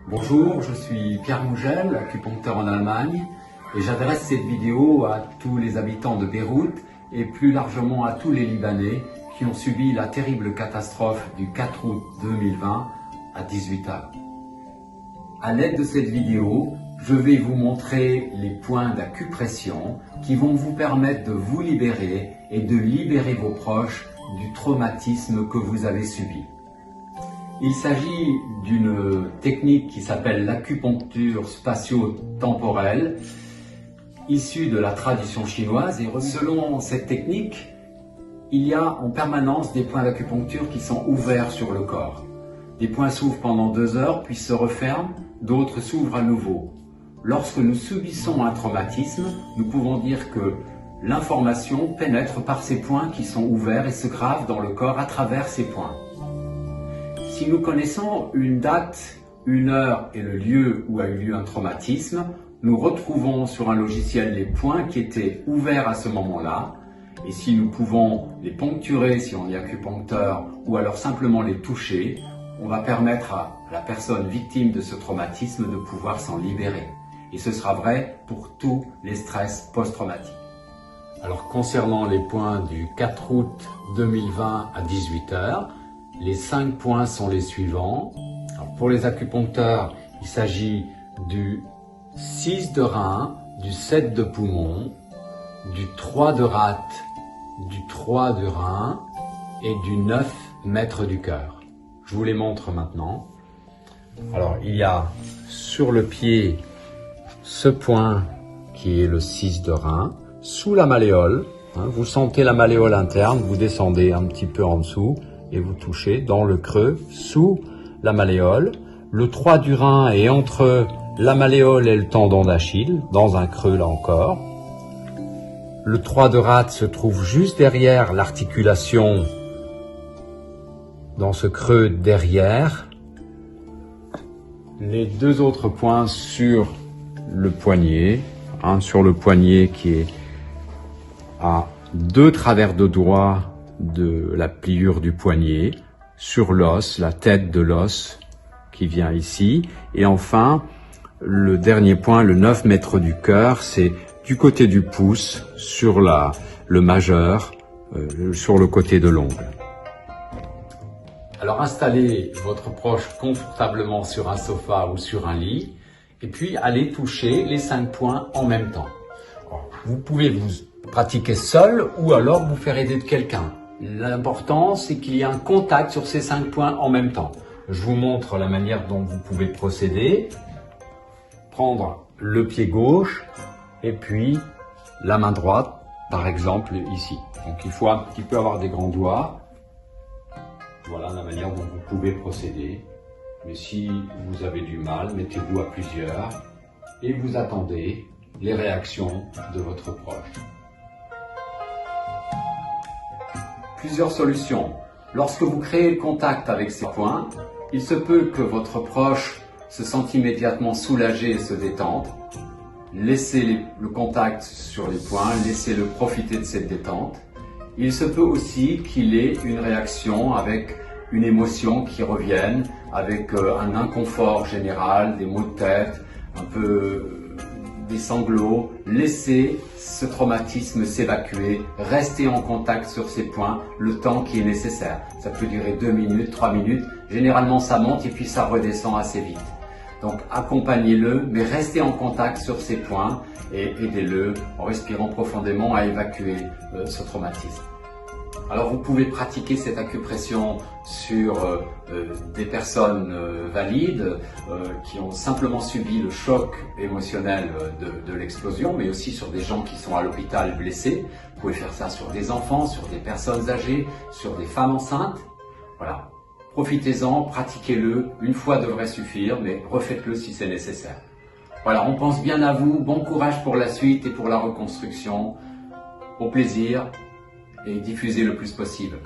Bonjour, je suis Pierre Mougel, acupuncteur en Allemagne, et j'adresse cette vidéo à tous les habitants de Beyrouth et plus largement à tous les Libanais qui ont subi la terrible catastrophe du 4 août 2020 à 18h. À l'aide de cette vidéo, je vais vous montrer les points d'acupression qui vont vous permettre de vous libérer et de libérer vos proches du traumatisme que vous avez subi. Il s'agit d'une technique qui s'appelle l'acupuncture spatio-temporelle, issue de la tradition chinoise. Et selon cette technique, il y a en permanence des points d'acupuncture qui sont ouverts sur le corps. Des points s'ouvrent pendant 2 heures, puis se referment, d'autres s'ouvrent à nouveau. Lorsque nous subissons un traumatisme, nous pouvons dire que l'information pénètre par ces points qui sont ouverts et se grave dans le corps à travers ces points. Si nous connaissons une date, une heure et le lieu où a eu lieu un traumatisme, nous retrouvons sur un logiciel les points qui étaient ouverts à ce moment-là. Et si nous pouvons les poncturer, si on est acupuncteur, ou alors simplement les toucher, on va permettre à la personne victime de ce traumatisme de pouvoir s'en libérer. Et ce sera vrai pour tous les stress post-traumatiques. Alors concernant les points du 4 août 2020 à 18h, les 5 points sont les suivants. Alors pour les acupuncteurs, il s'agit du 6 de rein, du 7 de poumon, du 3 de rate, du 3 de rein et du 9 maître du cœur. Je vous les montre maintenant. Alors il y a sur le pied ce point qui est le 6 de rein, sous la malléole. Vous sentez la malléole interne, vous descendez un petit peu en dessous et vous touchez dans le creux, sous la malléole. Le 3 du rein est entre la malléole et le tendon d'Achille, dans un creux là encore. Le 3 de rate se trouve juste derrière l'articulation, dans ce creux derrière. Les 2 autres points sur le poignet, un sur le poignet qui est à 2 travers de doigts de la pliure du poignet, sur l'os, la tête de l'os qui vient ici. Et enfin, le dernier point, le 9 mètre du cœur, c'est du côté du pouce, sur le majeur, sur le côté de l'ongle. Alors installez votre proche confortablement sur un sofa ou sur un lit, et puis allez toucher les 5 points en même temps. Vous pouvez vous pratiquer seul ou alors vous faire aider de quelqu'un. L'important, c'est qu'il y ait un contact sur ces 5 points en même temps. Je vous montre la manière dont vous pouvez procéder. Prendre le pied gauche et puis la main droite, par exemple ici. Donc il faut un petit peu avoir des grands doigts. Voilà la manière dont vous pouvez procéder. Mais si vous avez du mal, mettez-vous à plusieurs et vous attendez les réactions de votre proche. Plusieurs solutions. Lorsque vous créez le contact avec ces points, il se peut que votre proche se sente immédiatement soulagé et se détende. Laissez le contact sur les points, laissez-le profiter de cette détente. Il se peut aussi qu'il ait une réaction avec une émotion qui revienne, avec un inconfort général, des maux de tête, un peu des sanglots. Laissez ce traumatisme s'évacuer, restez en contact sur ces points le temps qui est nécessaire. Ça peut durer 2 minutes, 3 minutes. Généralement, ça monte et puis ça redescend assez vite. Donc, accompagnez-le, mais restez en contact sur ces points et aidez-le en respirant profondément à évacuer ce traumatisme. Alors, vous pouvez pratiquer cette acupression sur des personnes valides qui ont simplement subi le choc émotionnel de l'explosion, mais aussi sur des gens qui sont à l'hôpital blessés. Vous pouvez faire ça sur des enfants, sur des personnes âgées, sur des femmes enceintes. Voilà. Profitez-en, pratiquez-le. Une fois devrait suffire, mais refaites-le si c'est nécessaire. Voilà, on pense bien à vous. Bon courage pour la suite et pour la reconstruction. Au plaisir et diffusez le plus possible.